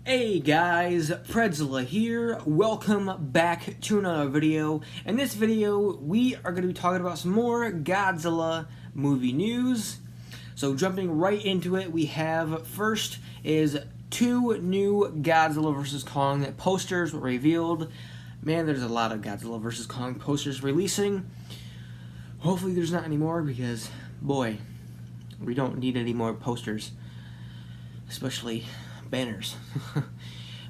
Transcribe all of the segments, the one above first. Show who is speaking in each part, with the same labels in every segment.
Speaker 1: Hey guys, Godzilla here. Welcome back to another video. In this video, we are going to be talking about some more Godzilla movie news. So jumping right into it, we have first is 2 new Godzilla vs. Kong posters were revealed. Man, there's a lot of Godzilla vs. Kong posters releasing. Hopefully there's not any more because, boy, we don't need any more posters. Especially banners.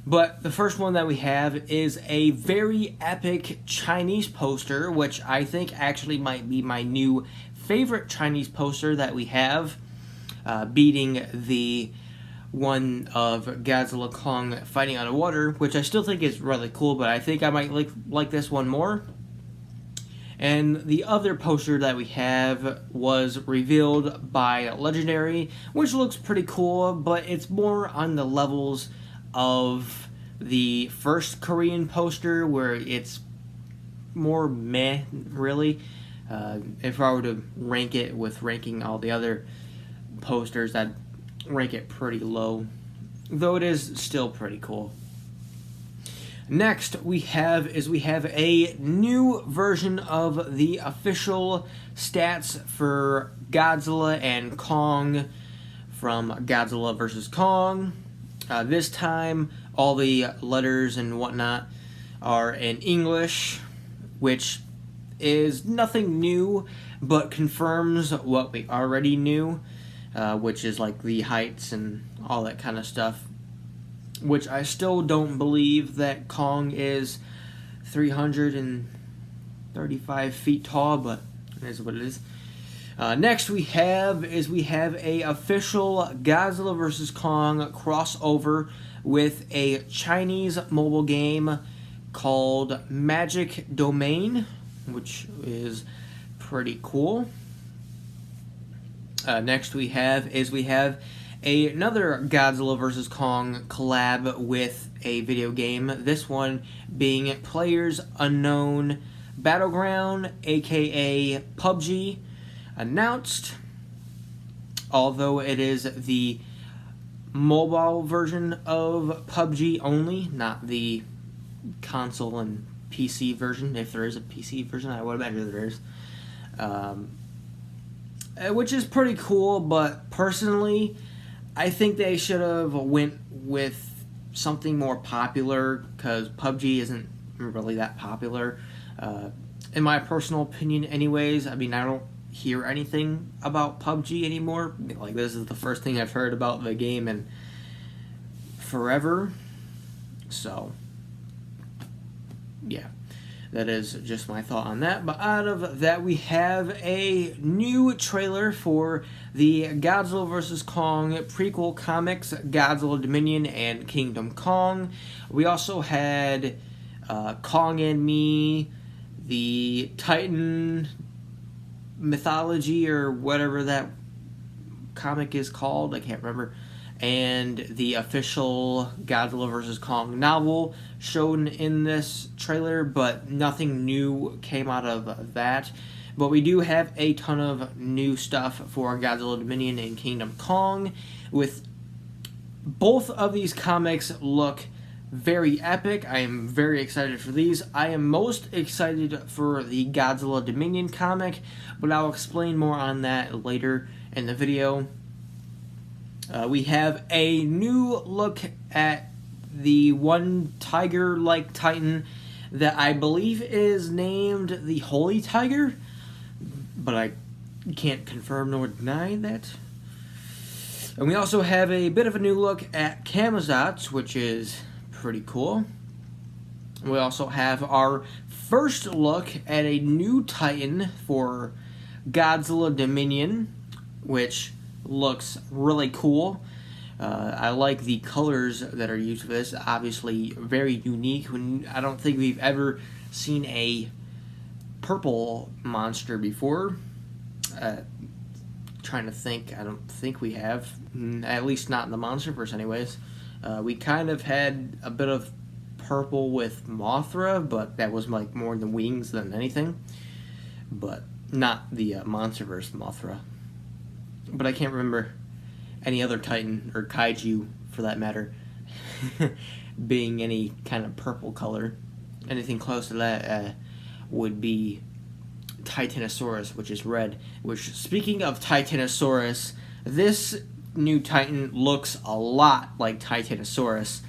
Speaker 1: But the first one that we have is a very epic Chinese poster, which I think actually might be my new favorite Chinese poster that we have, beating the one of Godzilla Kong fighting underwater, which I still think is really cool, but I think I might like this one more. And the other poster that we have was revealed by Legendary, which looks pretty cool, but it's more on the levels of the first Korean poster, where it's more meh, really. If I were to rank it with ranking all the other posters, I'd rank it pretty low, though it is still pretty cool. Next we have a new version of the official stats for Godzilla and Kong from Godzilla vs. Kong. This time all the letters and whatnot are in English, which is nothing new but confirms what we already knew, which is like the heights and all that kind of stuff. Which I still don't believe that Kong is 335 feet tall, but it is what it is. Next we have a official Godzilla vs. Kong crossover with a Chinese mobile game called Magic Domain, which is pretty cool. Next we have another Godzilla vs. Kong collab with a video game, this one being Players Unknown Battleground, aka PUBG, announced, although it is the mobile version of PUBG only, not the console and PC version. If there is a PC version, I would imagine there is. Which is pretty cool, but personally, I think they should have went with something more popular, because PUBG isn't really that popular, in my personal opinion anyways. I mean, I don't hear anything about PUBG anymore. Like, this is the first thing I've heard about the game in forever. So, yeah. That is just my thought on that. But out of that, we have a new trailer for the Godzilla vs. Kong prequel comics, Godzilla Dominion and Kingdom Kong. We also had Kong and Me, the Titan mythology, or whatever that comic is called, I can't remember, and the official Godzilla vs. Kong novel shown in this trailer, but nothing new came out of that. But we do have a ton of new stuff for Godzilla Dominion and Kingdom Kong, with both of these comics look very epic. I am very excited for these. I am most excited for the Godzilla Dominion comic, but I'll explain more on that later in the video. We have a new look at the one tiger-like titan that I believe is named the Holy Tiger, but I can't confirm nor deny that. And we also have a bit of a new look at Camazotz, which is pretty cool. We also have our first look at a new titan for Godzilla Dominion, which looks really cool. I like the colors that are used for this. Obviously very unique. I don't think we've ever seen a purple monster before. Trying to think. I don't think we have. At least not in the Monsterverse anyways. We kind of had a bit of purple with Mothra, but that was like more the wings than anything. But not the Monsterverse Mothra. But I can't remember any other Titan, or Kaiju for that matter, being any kind of purple color. Anything close to that would be Titanosaurus, which is red. Which, speaking of Titanosaurus, this new Titan looks a lot like Titanosaurus.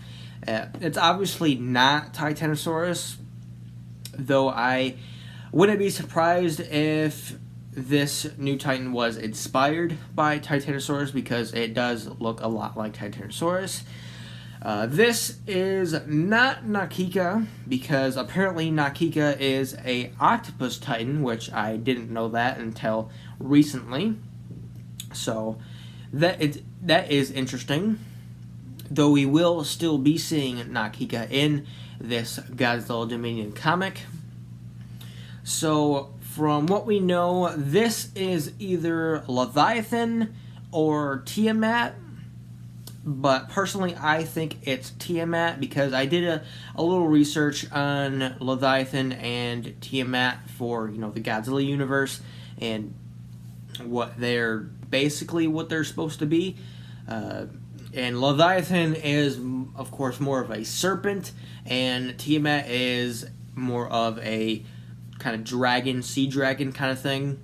Speaker 1: It's obviously not Titanosaurus, though I wouldn't be surprised if this new Titan was inspired by Titanosaurus, because it does look a lot like Titanosaurus. This is not Nakika, because apparently Nakika is a octopus Titan, which I didn't know that until recently. So that is interesting. Though we will still be seeing Nakika in this Godzilla Dominion comic. So from what we know, this is either Leviathan or Tiamat. But personally, I think it's Tiamat, because I did a little research on Leviathan and Tiamat for, the Godzilla universe and what they're supposed to be. And Leviathan is, of course, more of a serpent, and Tiamat is more of a kind of dragon, sea dragon kind of thing.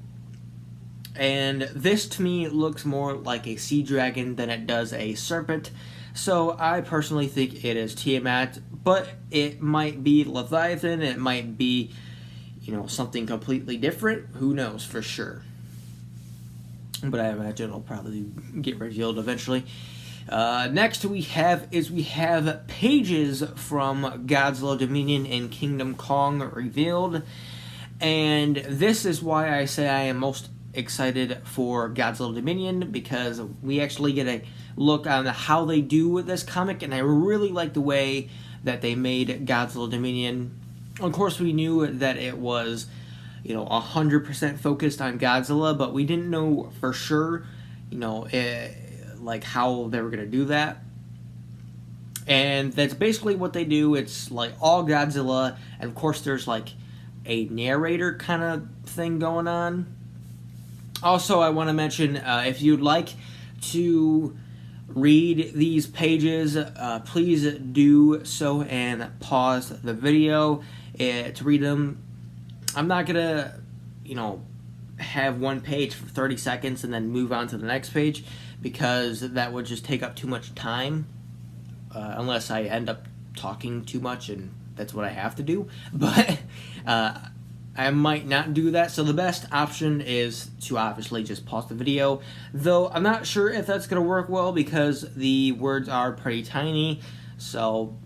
Speaker 1: And this, to me, looks more like a sea dragon than it does a serpent. So I personally think it is Tiamat, but it might be Leviathan, it might be, something completely different. Who knows for sure. But I imagine it'll probably get revealed eventually. Next we have pages from Godzilla Dominion and Kingdom Kong revealed. And this is why I say I am most excited for Godzilla Dominion, because we actually get a look on how they do with this comic, and I really like the way that they made Godzilla Dominion. Of course, we knew that it was 100% focused on Godzilla, but we didn't know for sure like how they were going to do that. And that's basically what they do. It's like all Godzilla, and of course there's like a narrator kind of thing going on. Also, I want to mention, if you'd like to read these pages, please do so and pause the video to read them. I'm not going to, have one page for 30 seconds and then move on to the next page, because that would just take up too much time, unless I end up talking too much, and that's what I have to do. But I might not do that, so the best option is to obviously just pause the video, though I'm not sure if that's going to work well, because the words are pretty tiny. So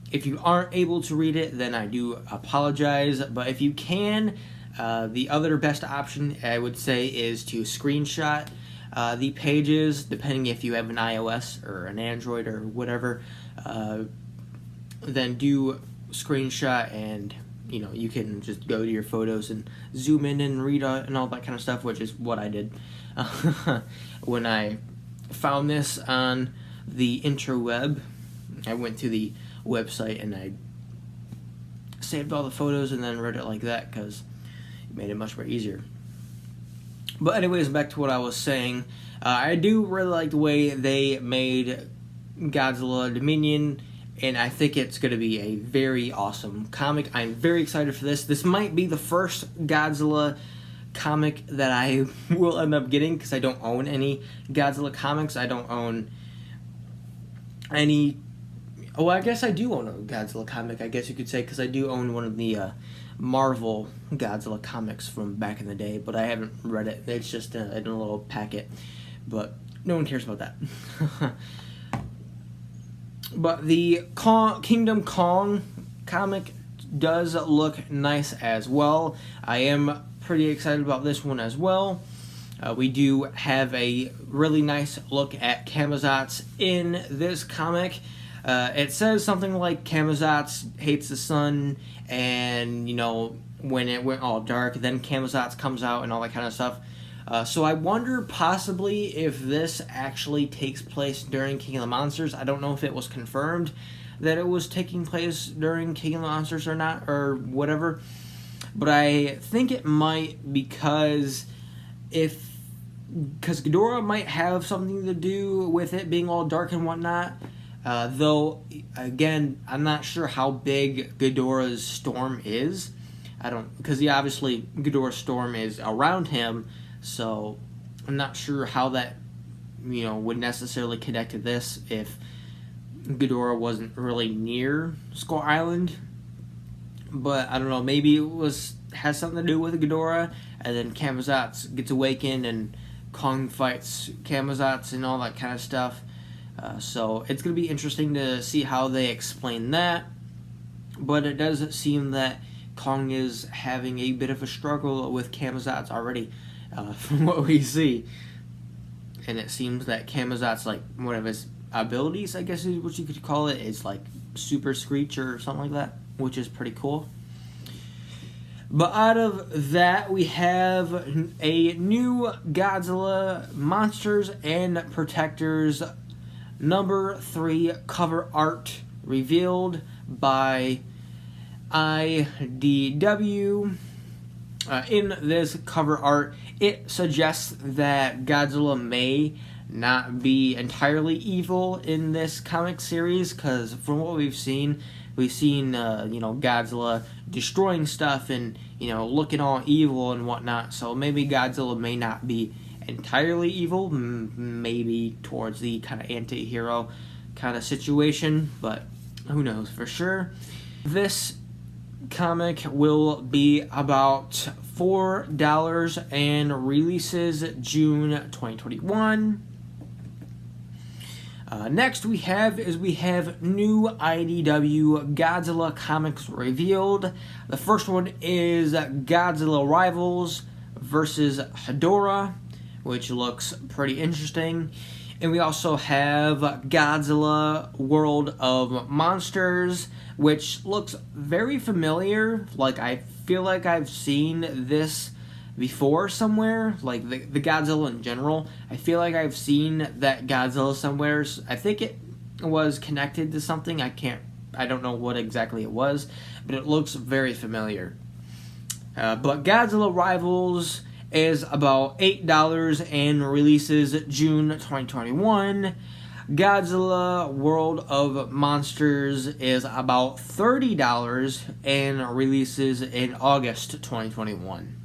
Speaker 1: if you aren't able to read it, then I do apologize. But if you can, the other best option I would say is to screenshot the pages, depending if you have an iOS or an Android or whatever. Then do screenshot, and you can just go to your photos and zoom in and read and all that kind of stuff, which is what I did when I found this on the interweb. I went to the website and I saved all the photos and then read it like that, because it made it much more easier. But anyways, back to what I was saying. I do really like the way they made Godzilla Dominion, and I think it's going to be a very awesome comic. I'm very excited for this. This might be the first Godzilla comic that I will end up getting, because I don't own any Godzilla comics. I don't own any... Oh, I guess I do own a Godzilla comic, I guess you could say, because I do own one of the Marvel Godzilla comics from back in the day, but I haven't read it. It's just in a little packet, but no one cares about that. But the Kingdom Kong comic does look nice as well. I am pretty excited about this one as well. We do have a really nice look at Camazotz in this comic. It says something like Camazotz hates the sun, and when it went all dark, then Camazotz comes out and all that kind of stuff. So I wonder possibly if this actually takes place during King of the Monsters. I don't know if it was confirmed that it was taking place during King of the Monsters or not, or whatever. But I think it might, because Ghidorah might have something to do with it being all dark and whatnot. Though, again, I'm not sure how big Ghidorah's storm is. Because obviously Ghidorah's storm is around him, so I'm not sure how that, would necessarily connect to this if Ghidorah wasn't really near Skull Island. But I don't know, maybe has something to do with Ghidorah, and then Camazotz gets awakened and Kong fights Camazotz and all that kind of stuff. So it's going to be interesting to see how they explain that. But it does seem that Kong is having a bit of a struggle with Camazotz already, from what we see. And it seems that Camazotz, like, one of his abilities, I guess is what you could call it, is like Super Screech or something like that, which is pretty cool. But out of that, we have a new Godzilla Monsters and Protectors #3 cover art revealed by IDW. In this cover art, it suggests that Godzilla may not be entirely evil in this comic series, because from what we've seen Godzilla destroying stuff and looking all evil and whatnot. So maybe Godzilla may not be entirely evil, maybe towards the kind of anti-hero kind of situation, but who knows for sure. This comic will be about $4 and releases June 2021. Next we have new IDW Godzilla comics revealed. The first one is Godzilla Rivals versus Hedorah, which looks pretty interesting. And we also have Godzilla World of Monsters, which looks very familiar. Like, I feel like I've seen this before somewhere, like the Godzilla in general. I feel like I've seen that Godzilla somewhere. I think it was connected to something. I don't know what exactly it was, but it looks very familiar. But Godzilla Rivals is about $8 and releases June 2021. Godzilla World of Monsters is about $30 and releases in August 2021.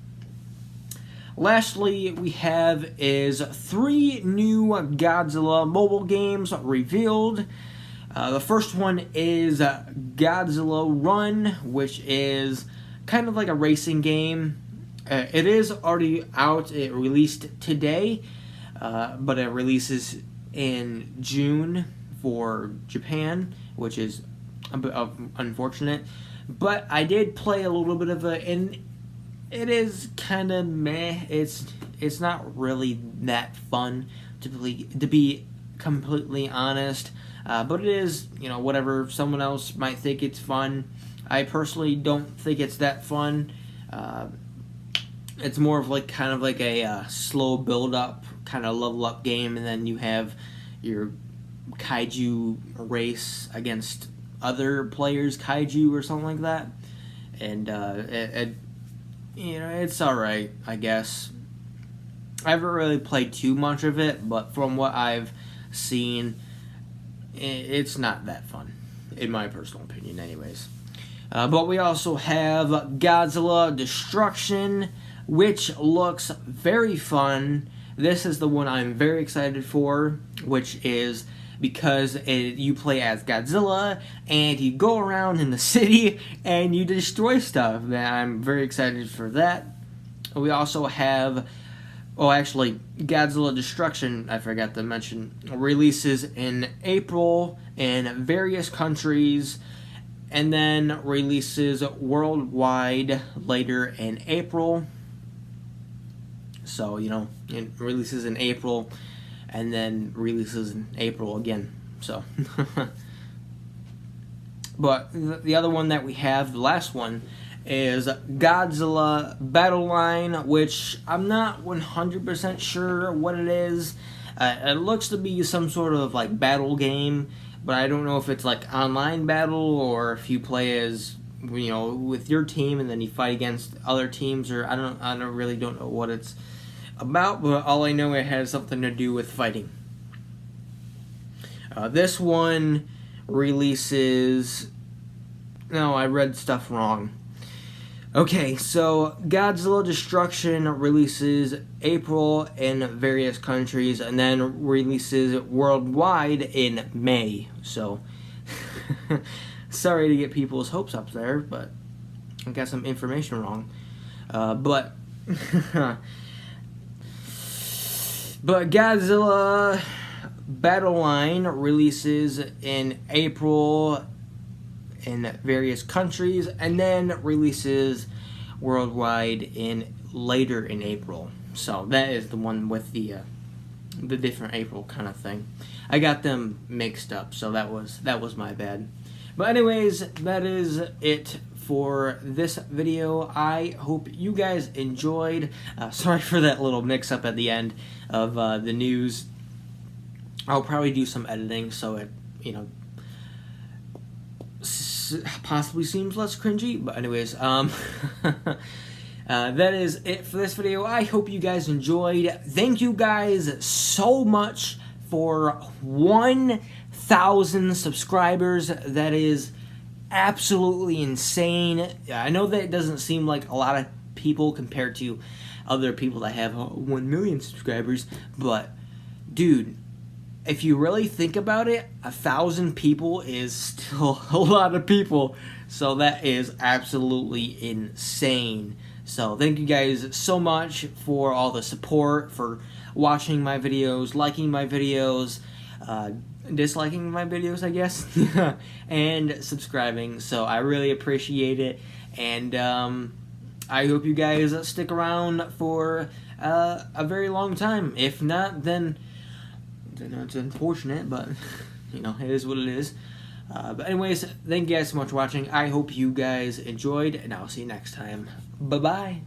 Speaker 1: Lastly, we have 3 new Godzilla mobile games revealed. The first one is Godzilla Run, which is kind of like a racing game. It is already out. It released today, but it releases in June for Japan, which is a bit unfortunate. But I did play a little bit of it, and it is kind of meh. It's not really that fun, to be completely honest. But it is, whatever. Someone else might think it's fun. I personally don't think it's that fun. It's more of kind of like a slow build-up, kind of level-up game, and then you have your kaiju race against other players' kaiju or something like that. And it's alright, I guess. I haven't really played too much of it, but from what I've seen, it's not that fun, in my personal opinion anyways. But we also have Godzilla Destruction, which looks very fun. This is the one I'm very excited for, which is because you play as Godzilla and you go around in the city and you destroy stuff. I'm very excited for that. We also have, Godzilla Destruction, I forgot to mention, releases in April in various countries, and then releases worldwide later in April. So, it releases in April, and then releases in April again. So, but the other one that we have, the last one, is Godzilla Battle Line, which I'm not 100% sure what it is. It looks to be some sort of battle game, but I don't know if it's online battle or if you play as with your team and then you fight against other teams, or I really don't know what it's about, but all I know, it has something to do with fighting. This one releases... No, I read stuff wrong. Okay, so Godzilla Destruction releases April in various countries and then releases worldwide in May. So, sorry to get people's hopes up there, but I got some information wrong. But Godzilla Battle Line releases in April in various countries and then releases worldwide later in April. So that is the one with the different April kind of thing. I got them mixed up, so that was my bad. But anyways, that is it for this video. I hope you guys enjoyed. Sorry for that little mix-up at the end of the news. I'll probably do some editing so it, possibly seems less cringy. But anyways, that is it for this video. I hope you guys enjoyed. Thank you guys so much for 1,000 subscribers. That is absolutely insane. I know that it doesn't seem like a lot of people compared to other people that have 1 million subscribers, but dude, if you really think about it, 1,000 people is still a lot of people. So that is absolutely insane. So thank you guys so much for all the support, for watching my videos, liking my videos, disliking my videos, I guess, and subscribing. So I really appreciate it. And I hope you guys stick around for a very long time. If not, then it's unfortunate, but it is what it is. But anyways, thank you guys so much for watching. I hope you guys enjoyed, and I'll see you next time. Bye bye.